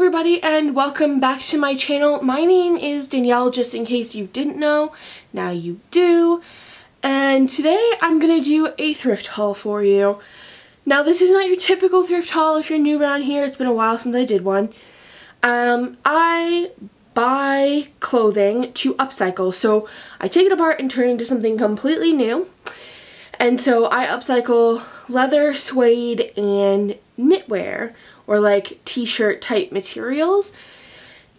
everybody and welcome back to my channel. My name is Danielle, just in case you didn't know. Now you do. And today I'm gonna do a thrift haul for you. Now this is not your typical thrift haul if you're new around here. It's been a while since I did one. I buy clothing to upcycle. So I take it apart and turn it into something completely new. And so I upcycle leather, suede, and knitwear, or like t-shirt type materials,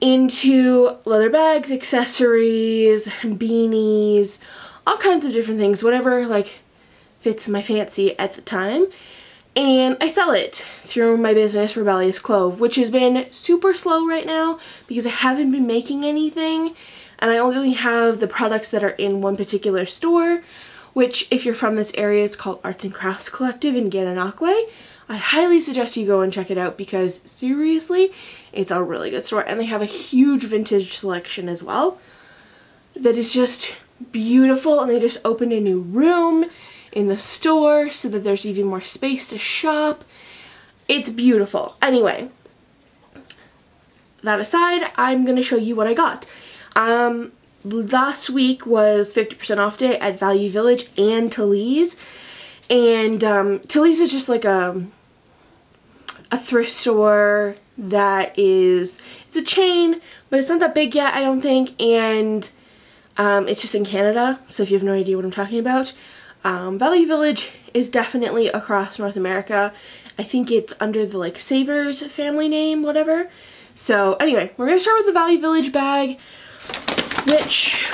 into leather bags, accessories, beanies, all kinds of different things, whatever like fits my fancy at the time. And I sell it through my business, Rebellious Clove, which has been super slow right now because I haven't been making anything and I only have the products that are in one particular store, which if you're from this area, it's called Arts and Crafts Collective in Gananoque. I highly suggest you go and check it out because seriously, it's a really good store and they have a huge vintage selection as well that is just beautiful, and they just opened a new room in the store so that there's even more space to shop. It's beautiful. Anyway, that aside, I'm going to show you what I got. Last week was 50% off day at Value Village and Talize. And Talize is just like a thrift store that is, it's a chain, but it's not that big yet, I don't think. And it's just in Canada, so if you have no idea what I'm talking about. Value Village is definitely across North America. I think it's under the like Savers family name, whatever. So anyway, we're going to start with the Value Village bag, which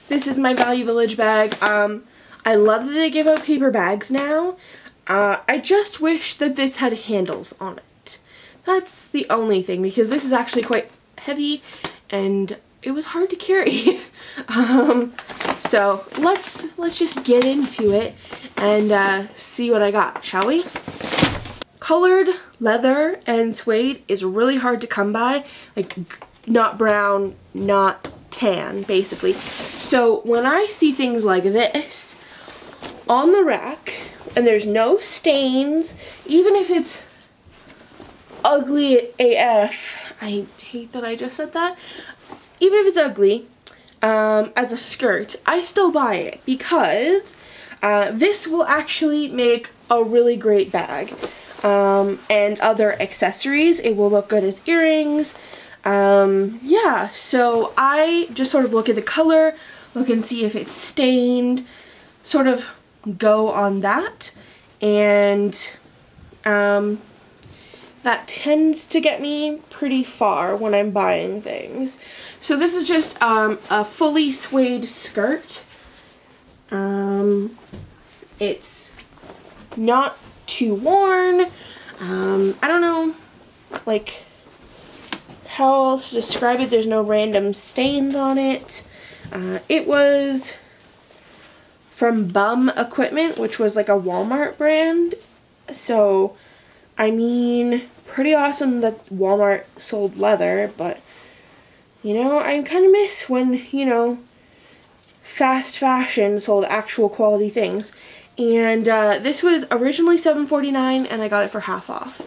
this is my Value Village bag. I love that they give out paper bags now. I just wish that this had handles on it. That's the only thing, because this is actually quite heavy and it was hard to carry. So let's just get into it and see what I got, shall we? Colored leather and suede is really hard to come by, like not brown, not tan, basically. So when I see things like this on the rack and there's no stains, even if it's ugly AF, I hate that I just said that, even if it's ugly, as a skirt, I still buy it because this will actually make a really great bag. And other accessories. It will look good as earrings. Yeah, so I just sort of look at the color, look and see if it's stained, sort of go on that, and that tends to get me pretty far when I'm buying things. So this is just a fully suede skirt. It's not too worn. I don't know like how else to describe it. There's no random stains on it. It was from Bum Equipment, which was like a Walmart brand. So I mean, pretty awesome that Walmart sold leather, but you know, I kind of miss when, you know, fast fashion sold actual quality things. And this was originally $7.49 and I got it for half off.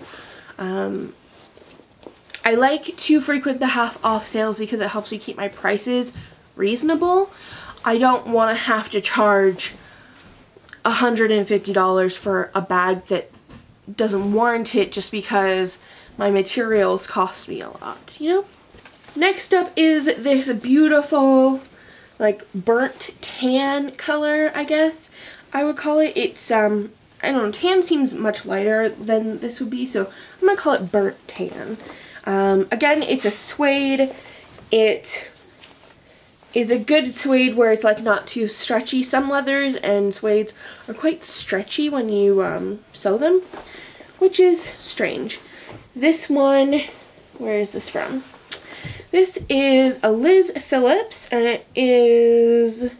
I like to frequent the half off sales because it helps me keep my prices reasonable. I don't want to have to charge $150 for a bag that doesn't warrant it just because my materials cost me a lot, you know? Next up is this beautiful like burnt tan color, I guess I would call it. It's I don't know, tan seems much lighter than this would be, so I'm gonna call it burnt tan. Again, it's a suede. It is a good suede where it's like not too stretchy. Some leathers and suedes are quite stretchy when you sew them, which is strange. This one, where is this from? This is a Liz Phillips and it is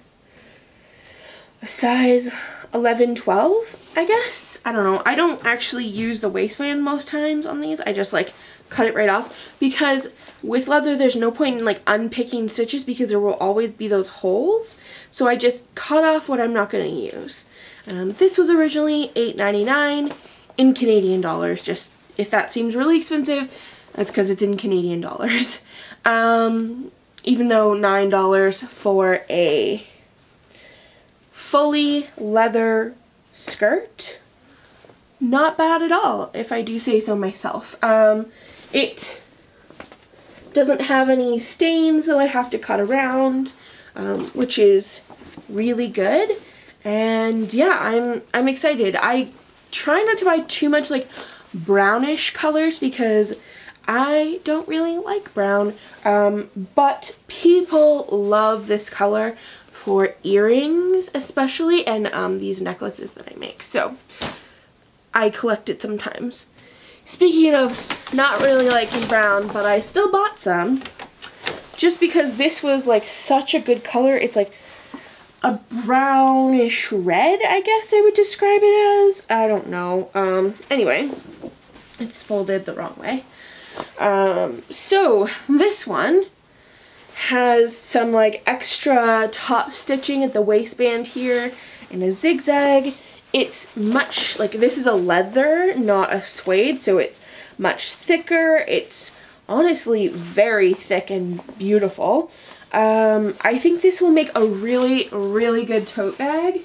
a size 11-12, I guess. I don't know. I don't actually use the waistband most times on these. I just like cut it right off because with leather there's no point in like unpicking stitches because there will always be those holes. So I just cut off what I'm not going to use. This was originally $8.99 in Canadian dollars, just if that seems really expensive, that's because it's in Canadian dollars. Even though $9 for a fully leather skirt, not bad at all, if I do say so myself. It doesn't have any stains that I have to cut around, which is really good. And yeah, I'm excited. I try not to buy too much like brownish colors because I don't really like brown, but people love this color for earrings especially, and these necklaces that I make, so I collect it sometimes. Speaking of not really liking brown, but I still bought some just because this was like such a good color. It's like a brownish red, I guess I would describe it as. I don't know. Anyway, it's folded the wrong way. So this one has some like extra top stitching at the waistband here and a zigzag. It's much, like, this is a leather, not a suede, so it's much thicker. It's honestly very thick and beautiful. I think this will make a really, really good tote bag.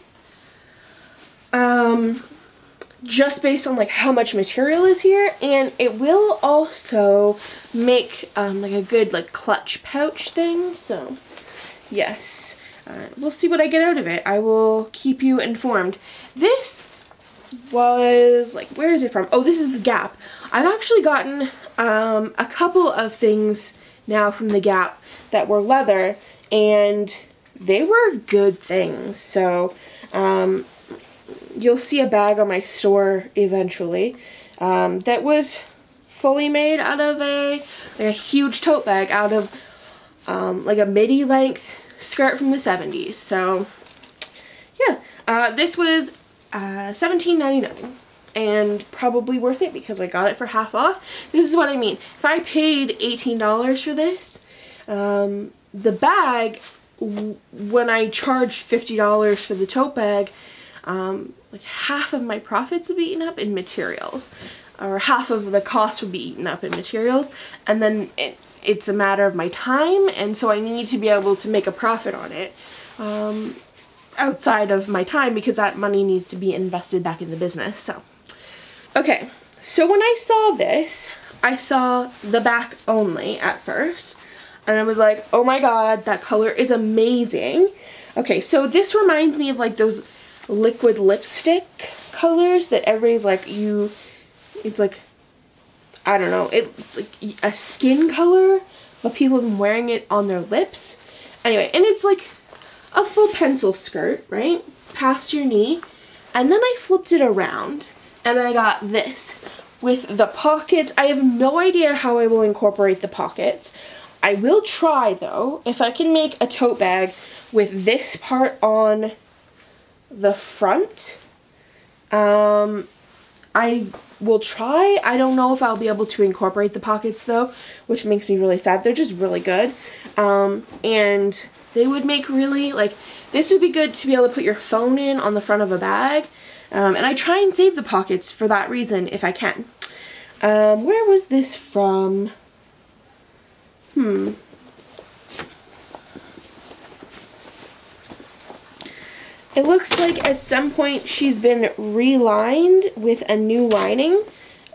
Just based on like how much material is here, and it will also make like a good like clutch pouch thing. So yes, we'll see what I get out of it. I will keep you informed. This was like, where is it from? Oh, this is the Gap. I've actually gotten a couple of things now from the Gap that were leather, and they were good things. So you'll see a bag on my store eventually that was fully made out of a huge tote bag out of like a midi length skirt from the 70s. So yeah, this was $17.99 and probably worth it because I got it for half off. This is what I mean. If I paid $18 for this, the bag, when I charged $50 for the tote bag, like half of my profits would be eaten up in materials, or half of the cost would be eaten up in materials, and then it's a matter of my time, and so I need to be able to make a profit on it outside of my time, because that money needs to be invested back in the business. So okay, so when I saw this, I saw the back only at first, and I was like, oh my god, that color is amazing. Okay, so this reminds me of like those liquid lipstick colors that everybody's like, it's like, I don't know, it's like a skin color, but people have been wearing it on their lips. Anyway, and it's like a full pencil skirt, right, past your knee, and then I flipped it around, and I got this with the pockets. I have no idea how I will incorporate the pockets. I will try, though, if I can make a tote bag with this part on the front. I will try. I don't know if I'll be able to incorporate the pockets, though, which makes me really sad. They're just really good. And they would make really, like, this would be good to be able to put your phone in on the front of a bag. And I try and save the pockets for that reason if I can. Where was this from? It looks like at some point she's been relined with a new lining,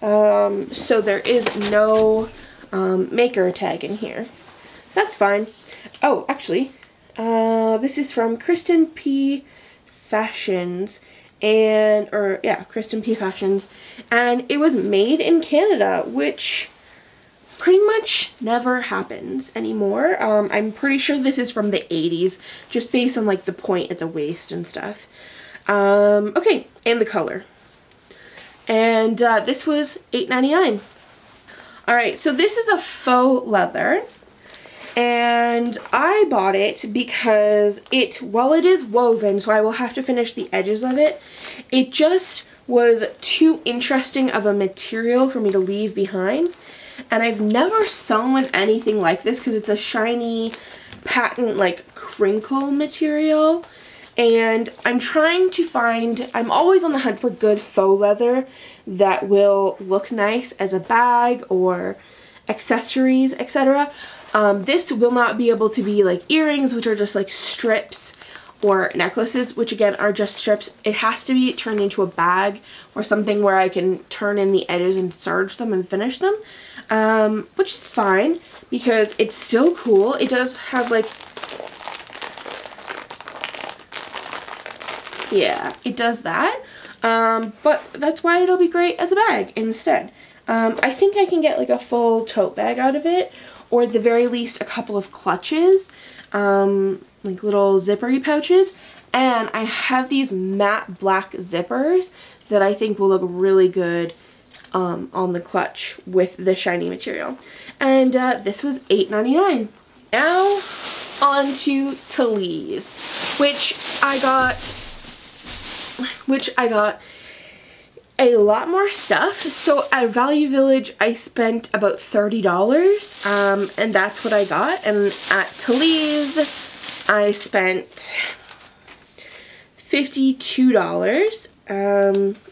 so there is no maker tag in here. That's fine. Oh, actually, this is from Kristen P. Fashions, Kristen P. Fashions, and it was made in Canada, which pretty much never happens anymore. I'm pretty sure this is from the 80s, just based on like the point at the waist and stuff. Okay, and the color. And this was $8.99. Alright, so this is a faux leather, and I bought it because while it is woven, so I will have to finish the edges of it, it just was too interesting of a material for me to leave behind. And I've never sewn with anything like this because it's a shiny patent like crinkle material, And I'm trying to find, I'm always on the hunt for good faux leather that will look nice as a bag or accessories, etc. This will not be able to be like earrings, which are just like strips, or necklaces, which again are just strips. It has to be turned into a bag or something where I can turn in the edges and serge them and finish them, which is fine because it's still cool. It does have like, yeah, it does that, but that's why it'll be great as a bag instead. I think I can get like a full tote bag out of it, or at the very least a couple of clutches, like little zippery pouches. And I have these matte black zippers that I think will look really good on the clutch with the shiny material. And this was $8.99. Now on to Talize, which I got a lot more stuff. So at Value Village I spent about $30, and that's what I got. And at Talize I spent $52,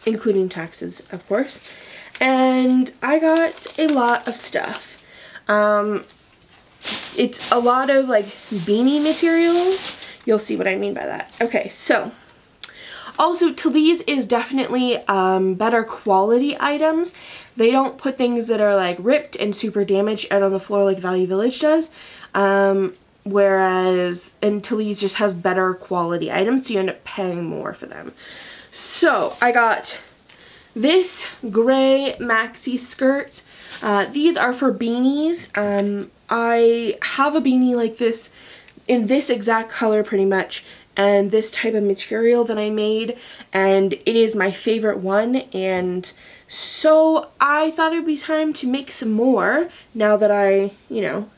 including taxes, of course. And I got a lot of stuff. It's a lot of like beanie materials. You'll see what I mean by that. Okay, so also Talize is definitely better quality items. They don't put things that are like ripped and super damaged out on the floor like Value Village does. Whereas Talize just has better quality items, so you end up paying more for them. So I got this gray maxi skirt. These are for beanies. I have a beanie like this in this exact color pretty much, and this type of material that I made, and it is my favorite one. And so I thought it would be time to make some more now that I, you know,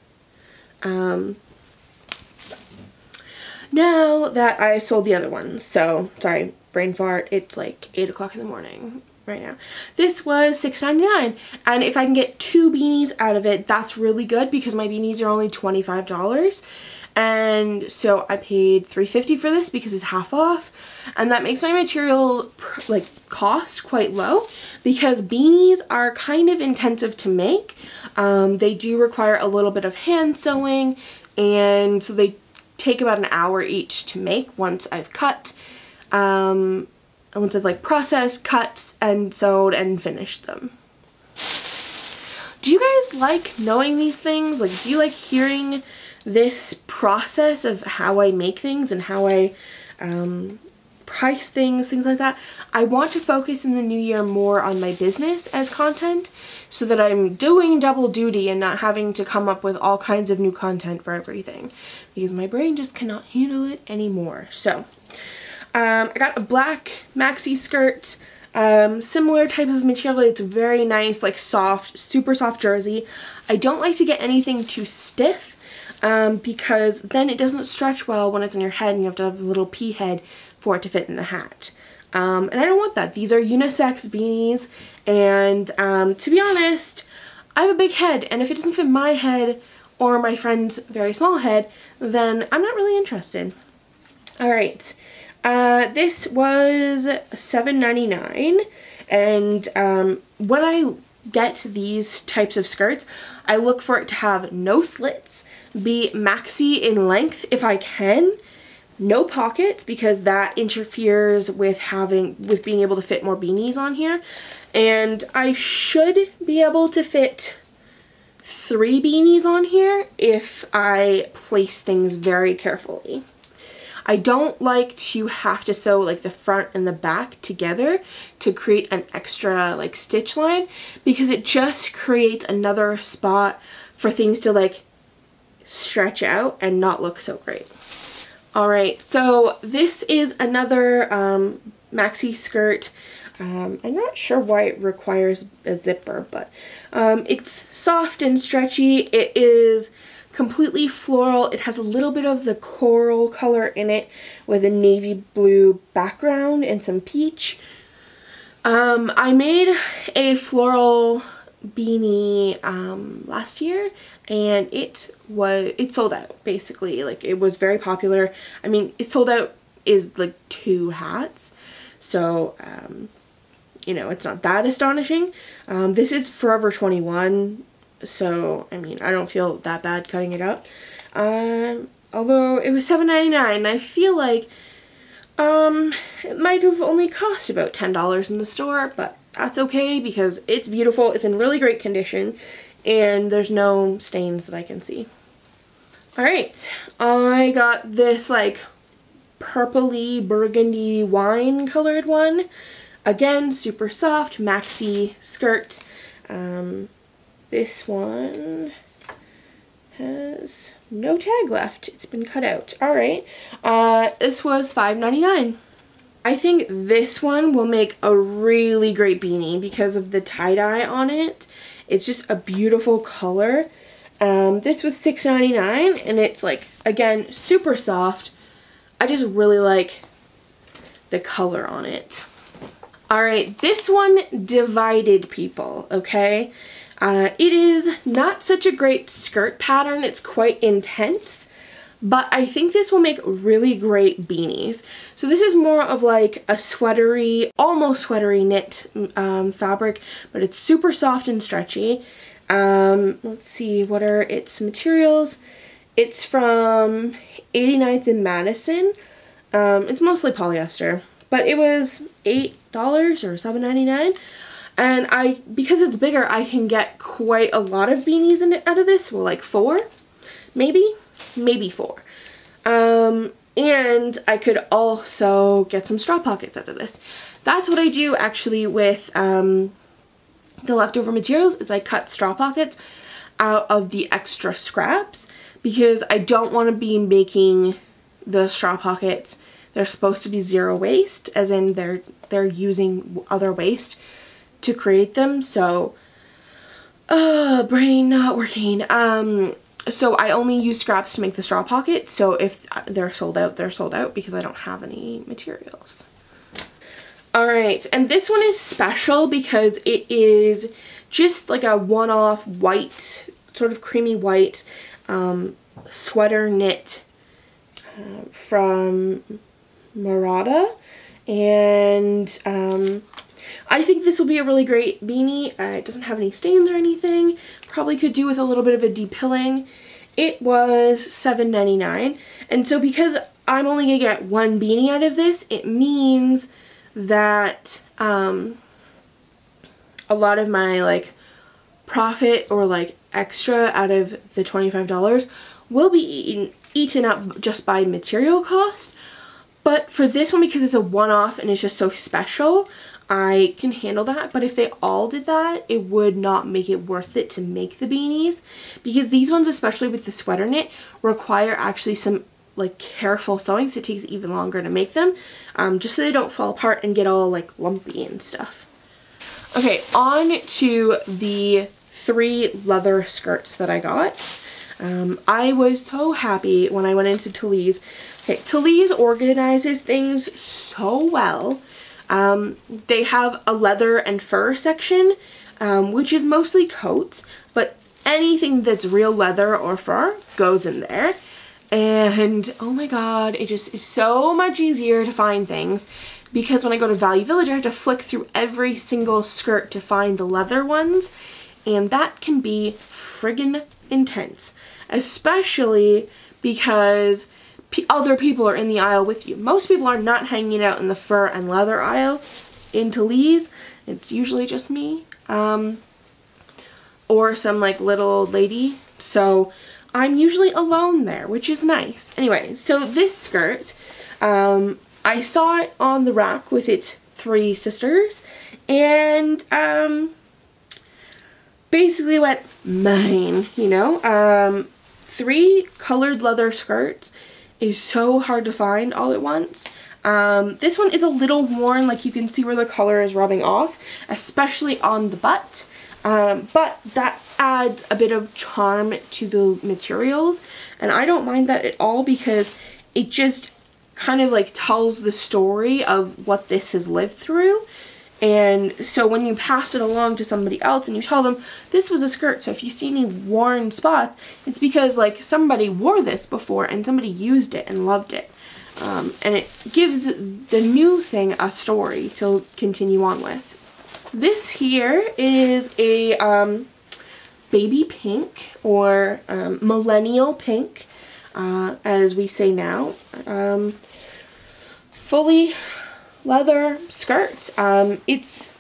now that I sold the other ones. So, sorry, brain fart, it's like 8 o'clock in the morning right now. This was $6.99, and if I can get 2 beanies out of it, that's really good because my beanies are only $25. And so I paid $3.50 for this because it's half off, and that makes my material like cost quite low because beanies are kind of intensive to make. They do require a little bit of hand sewing, and so they take about an hour each to make once I've cut, and once I've like processed, cut, and sewed, and finished them. Do you guys like knowing these things? Like, do you like hearing this process of how I make things and how I price things like that? I want to focus in the new year more on my business as content so that I'm doing double duty and not having to come up with all kinds of new content for everything because my brain just cannot handle it anymore. So I got a black maxi skirt, similar type of material. It's very nice, like soft, super soft jersey. I don't like to get anything too stiff because then it doesn't stretch well when it's on your head and you have to have a little pea head for it to fit in the hat. And I don't want that. These are unisex beanies, and to be honest, I have a big head, and if it doesn't fit my head or my friend's very small head, then I'm not really interested. Alright, this was $7.99, and when I get these types of skirts, I look for it to have no slits, be maxi in length if I can, no pockets because that interferes with being able to fit more beanies on here, and I should be able to fit 3 beanies on here if I place things very carefully. I don't like to have to sew like the front and the back together to create an extra like stitch line because it just creates another spot for things to like stretch out and not look so great. Alright, so this is another maxi skirt. I'm not sure why it requires a zipper, but it's soft and stretchy. It is completely floral. It has a little bit of the coral color in it with a navy blue background and some peach. I made a floral beanie last year, and it sold out basically. Like, it was very popular. I mean, it sold out is like 2 hats. So, you know, it's not that astonishing. This is Forever 21, so, I mean, I don't feel that bad cutting it up. Although it was $7.99, and I feel like it might have only cost about $10 in the store, but that's okay because it's beautiful, it's in really great condition, and there's no stains that I can see. Alright, I got this like purpley burgundy wine colored one. Again, super soft, maxi skirt. This one has no tag left. It's been cut out. Alright, this was $5.99. I think this one will make a really great beanie because of the tie-dye on it. It's just a beautiful color. This was $6.99, and it's like, again, super soft. I just really like the color on it. Alright, this one divided people, okay? It is not such a great skirt pattern. It's quite intense, but I think this will make really great beanies. So this is more of like a sweatery, almost sweatery knit fabric, but it's super soft and stretchy. Let's see, what are its materials? It's from 89th and Madison. It's mostly polyester, but it was $8 or $7.99. And because it's bigger, I can get quite a lot of beanies out of this. Well, like 4, maybe 4. And I could also get some straw pockets out of this. That's what I do actually with the leftover materials, is I cut straw pockets out of the extra scraps because I don't want to be making the straw pockets. They're supposed to be zero waste, as in they're using other waste to create them. So, brain not working. So I only use scraps to make the straw pockets. So if they're sold out, they're sold out because I don't have any materials. Alright, and this one is special because it is just like a one-off white, sort of creamy white sweater knit from Murata, and I think this will be a really great beanie. It doesn't have any stains or anything. Probably could do with a little bit of a depilling. It was $7.99, and so because I'm only gonna get one beanie out of this, it means that a lot of my like profit or like extra out of the $25 will be eaten up just by material cost. But for this one, because it's a one-off and it's just so special, I can handle that. But if they all did that, it would not make it worth it to make the beanies, because these ones, especially with the sweater knit, require actually some like careful sewing, so it takes even longer to make them, just so they don't fall apart and get all like lumpy and stuff. Okay, on to the 3 leather skirts that I got. I was so happy when I went into Talize. Okay, Talize organizes things so well. They have a leather and fur section, which is mostly coats, but anything that's real leather or fur goes in there. And oh my god, it just is so much easier to find things, because when I go to Value Village, I have to flick through every single skirt to find the leather ones, and that can be friggin' intense, especially because other people are in the aisle with you. Most people are not hanging out in the fur and leather aisle in Talize. It's usually just me, or some like little old lady, so I'm usually alone there, which is nice. Anyway, so this skirt, I saw it on the rack with its 3 sisters, and basically went, mine, you know? 3 colored leather skirts is so hard to find all at once. This one is a little worn, like you can see where the color is rubbing off, especially on the butt. But that adds a bit of charm to the materials, and I don't mind that at all, because it just kind of like tells the story of what this has lived through. And so when you pass it along to somebody else and you tell them this was a skirt, so if you see any worn spots, it's because like somebody wore this before and somebody used it and loved it. and it gives the new thing a story to continue on with. This here is a baby pink, or millennial pink, as we say now. Fully leather skirts. It's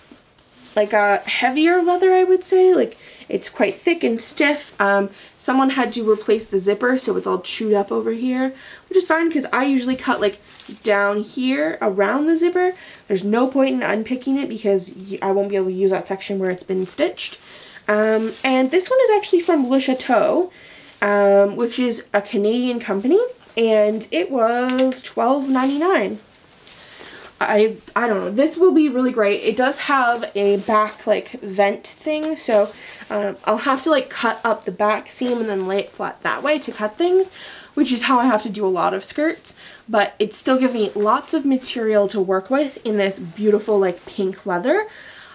like a heavier leather, I would say. Like, it's quite thick and stiff. Someone had to replace the zipper, so it's all chewed up over here, which is fine because I usually cut like down here around the zipper. There's no point in unpicking it because I won't be able to use that section where it's been stitched. And this one is actually from Le Chateau, which is a Canadian company, and it was $12.99. I don't know, this will be really great. It does have a back like vent thing, so I'll have to like cut up the back seam and then lay it flat that way to cut things, which is how I have to do a lot of skirts, but it still gives me lots of material to work with in this beautiful like pink leather.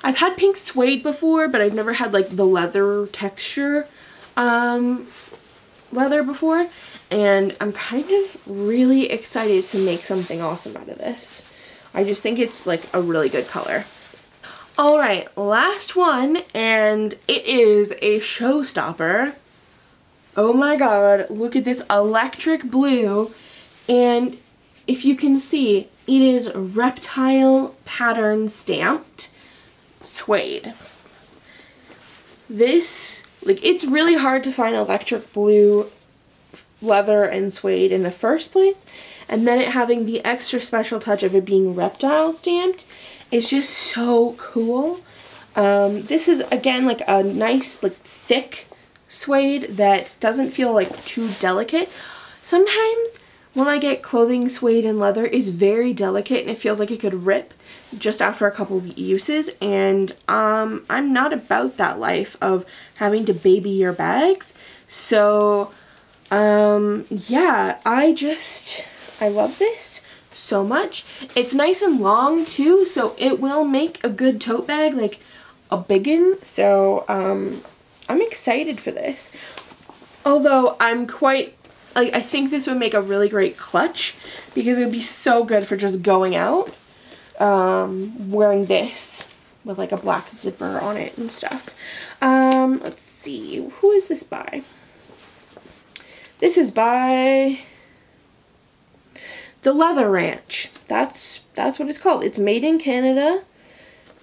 I've had pink suede before, but I've never had like the leather texture leather before, and I'm kind of really excited to make something awesome out of this. I just think it's like a really good color. Alright, last one, and it is a showstopper. Oh my god, look at this electric blue, and if you can see, it is reptile pattern stamped suede. This, like, it's really hard to find electric blue leather and suede in the first place, and then it having the extra special touch of it being reptile stamped is just so cool. This is again like a nice like thick suede that doesn't feel like too delicate. Sometimes when I get clothing suede and leather, it's very delicate and it feels like it could rip just after a couple of uses, and I'm not about that life of having to baby your bags. So yeah, I love this so much. It's nice and long too, so it will make a good tote bag, like a biggin. So I'm excited for this. Although I'm quite, like, I think this would make a really great clutch because it would be so good for just going out wearing this with like a black zipper on it and stuff. Let's see, who is this by? This is by The Leather Ranch. That's what it's called. It's made in Canada.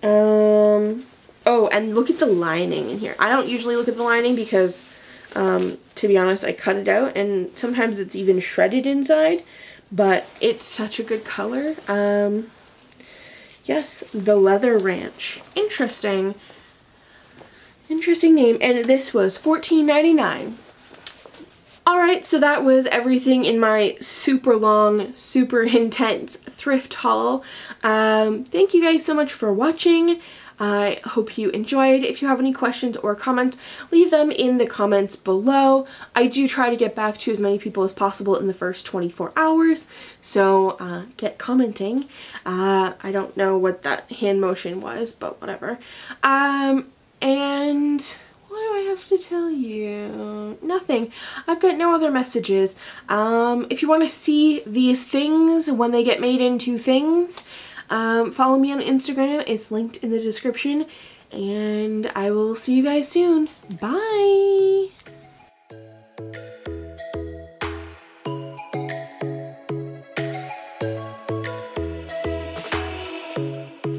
Oh, and look at the lining in here. I don't usually look at the lining because, to be honest, I cut it out, and sometimes it's even shredded inside, but it's such a good color. Yes, The Leather Ranch. Interesting. Interesting name. And this was $14.99. Alright, so that was everything in my super long, super intense thrift haul. Thank you guys so much for watching. I hope you enjoyed. If you have any questions or comments, leave them in the comments below. I do try to get back to as many people as possible in the first 24 hours, so get commenting. I don't know what that hand motion was, but whatever. And what do I have to tell you? Nothing. I've got no other messages. If you want to see these things when they get made into things, follow me on Instagram. It's linked in the description. And I will see you guys soon. Bye!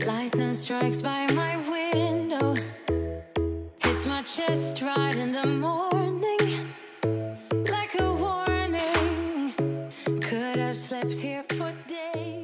Lightning strikes by my window. Hits my chest right in the morning. Like a warning. Could have slept here for days.